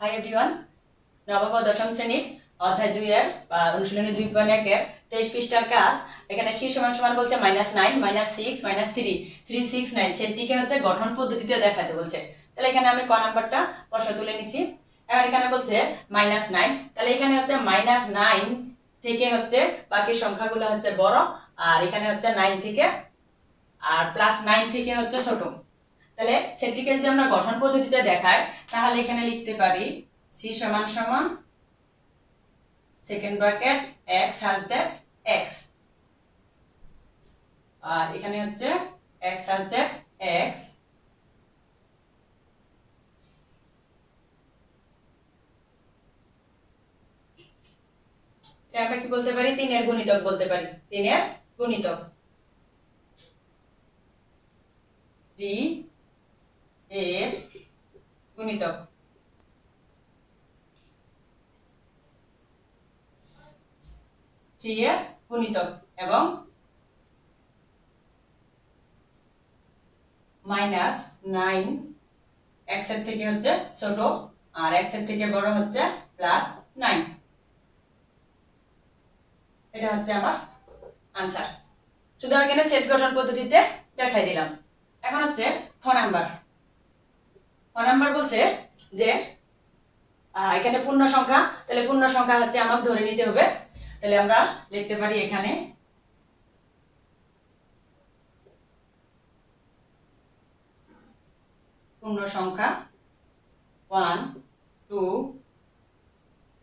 Hi everyone, নবম ও দশম শ্রেণীর অধ্যায় 2 এর অনুশীলনী 2.1 এর 23 পৃষ্ঠার কাজ। এখানে c সমান সমান বলছে -9 -6 -3 3 6 9 সেটটিকে হচ্ছে গঠন পদ্ধতিতে দেখাতে বলছে। তাহলে এখানে আমি ক নাম্বারটা প্রশ্ন তুলে নিছি। এবার এখানে বলছে -9, তাহলে এখানে হচ্ছে -9 থেকে হচ্ছে বাকি সংখ্যাগুলো হচ্ছে বড়, আর এখানে হচ্ছে 9 থেকে আর +9 থেকে হচ্ছে ছোট। তাহলে সেটটিকে যদি আমরা গঠন পদ্ধতিতে দেখাই তাহলে এখানে লিখতে পারি c সমান সমান second bracket x has that x, আর এখানে হচ্ছে x has that x, এটা আমরা কি বলতে পারি, 3 এর গুণিতক বলতে পারি, 3 এর গুণিতক 3 এর গুণিতক। এর গুণিতক এবং -9 x এর থেকে হচ্ছে ছোট আর x এর থেকে বড় হচ্ছে +9। এটা হচ্ছে আমার আনসার। শুধু আমি এখানে সেট গঠন পদ্ধতিতে দেখাই দিলাম। এখন হচ্ছে খ নাম্বার বলছে যে এখানে পূর্ণ সংখ্যা, তাহলে পূর্ণ সংখ্যা হচ্ছে আমাকে ধরে নিতে হবে। তাহলে আমরা লিখতে পারি এখানে পূর্ণ সংখ্যা 1 2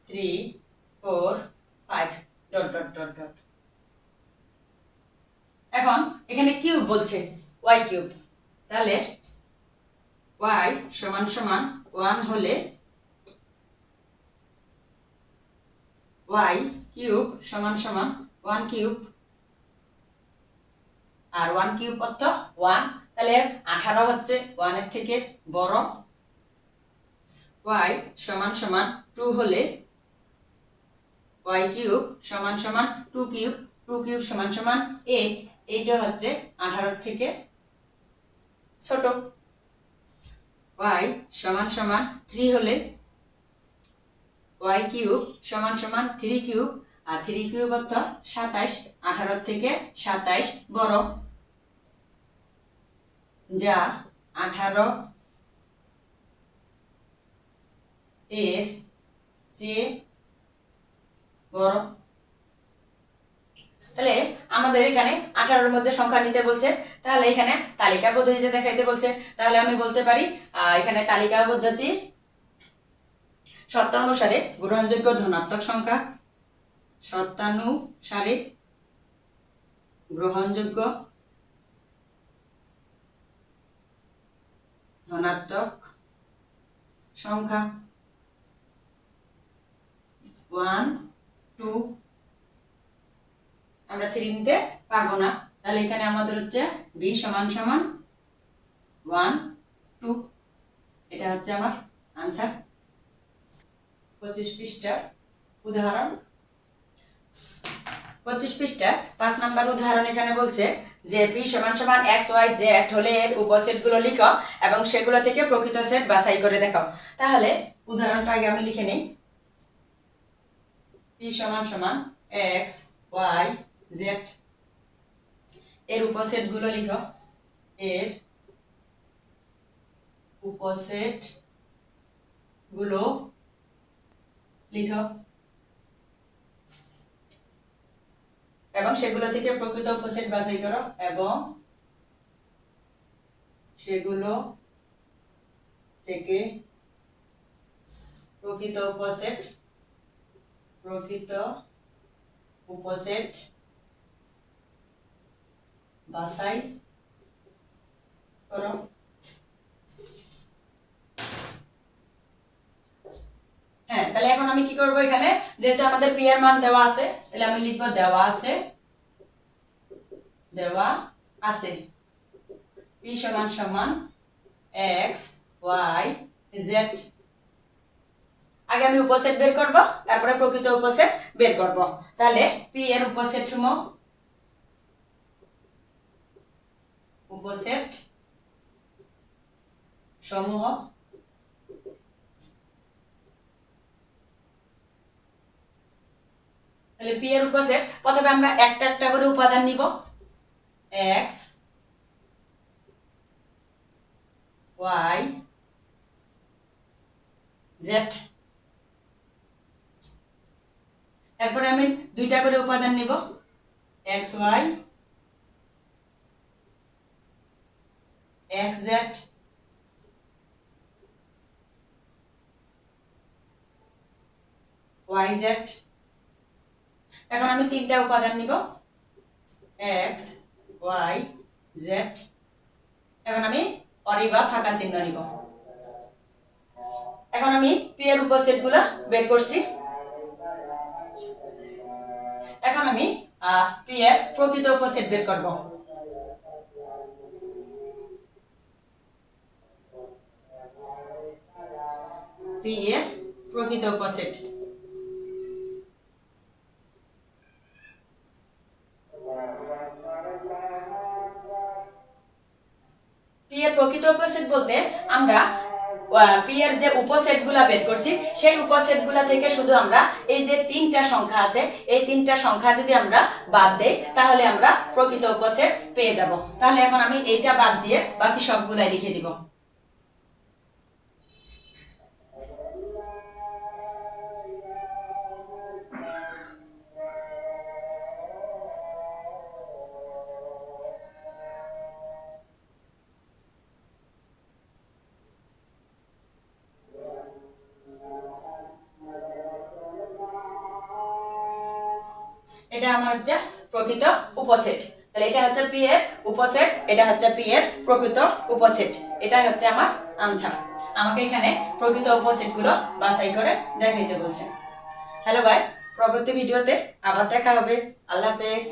3 4 5 ডট ডট ডট ডট। এখন এখানে কিউব বলছে, y কিউব, তাহলে y সমান সমান 1 হলে y কিউব সমান সমান 1 কিউব, আর 1 কিউব অর্থ 1, তাহলে 18 হচ্ছে 1 এর থেকে বড়। y সমান সমান 2 হলে y কিউব সমান সমান 2 কিউব, 2 কিউব সমান সমান 8, 8 হচ্ছে 18 থেকে ছোট। y সমান সমান 3 হলে y কিউব সমান সমান 3 কিউব, আর 3 কিউব অর্থ 27, 18 থেকে 27 বড়, যা 18 এর চেয়ে বড়। তাহলে আমাদের এখানে 18 এর মধ্যে সংখ্যা নিতে বলছে, তাহলে এখানে তালিকা পদ্ধতিতে দেখাইতে বলছে। তাহলে আমি বলতে পারি এখানে তালিকা পদ্ধতি সত্যানুসারে গ্রহণযোগ্য ধনাত্মক সংখ্যা, সত্যানুসারে গ্রহণযোগ্য ধনাত্মক সংখ্যা 1 2, আমরা 3 নিতে পারবো না, তাহলে এখানে আমাদের হচ্ছে b সমান সমান 1 2, এটা হচ্ছে আমার আনসার। 25 পৃষ্ঠা উদাহরণ, 25 পৃষ্ঠা 5 নাম্বার উদাহরণ। এখানে বলছে যে p সমান সমান x y z হলে এর উপসেটগুলো লিখো এবং সেগুলো থেকে প্রকৃত সেট বাছাই করে দেখাও। তাহলে উদাহরণটা আগে আমি লিখে নেই। p সমান সমান x y z, এর উপসেটগুলো লিখো, এর উপসেটগুলো লিখো এবং সেগুলো থেকে প্রকৃত উপসেট বাছাই করো, এবং সেগুলো থেকে প্রকৃত উপসেট বাছাই করো। হ্যাঁ, তাহলে এখন আমি কি করব, এখানে যেহেতু আমাদের পি এর মান দেওয়া আছে তাহলে আমি লিখব দেওয়া আছে পি সমান সমান x y z। আগে আমি উপসেট বের করব, তারপরে প্রকৃত উপসেট বের করব। তাহলে পি এর উপসেট সমূহ তাহলে পি এর উপসেট প্রথমে আমরা একটা একটা করে উপাদান নিব x y z, এরপরে আমি দুইটা করে উপাদান নিব x y x z, y z। এখন আমি তিনটা উপাদান নিব x y z। এখন আমি অরিবা ফাঁকা চিহ্ন নিব। এখন আমি পি এর উপসেটগুলো বের করছি। এখন আমি পি এর প্রকৃত উপসেট বের করব। পি এর প্রকৃত উপসেট, পি এর প্রকৃত উপসেট বলতে আমরা পি এর যে উপসেটগুলা বের করছি সেই উপসেটগুলা থেকে শুধু আমরা এই যে তিনটা সংখ্যা আছে এই তিনটা সংখ্যা যদি আমরা বাদ দেই তাহলে আমরা প্রকৃত উপসেট পেয়ে যাব। তাহলে এখন আমি এইটা বাদ দিয়ে বাকি সবগুলাই লিখে দিব। এটা আমার হচ্ছে প্রকৃত উপসেট। তাহলে এটা হচ্ছে পি এর উপসেট, এটা হচ্ছে পি এর প্রকৃত উপসেট। এটাই হচ্ছে আমার আনসার। আমাকে এখানে প্রকৃত উপসেটগুলো বাছাই করে দেখাইতে বলছে। হ্যালো গাইস, পরবর্তী ভিডিওতে আবার দেখা হবে। আল্লাহ হাফেজ।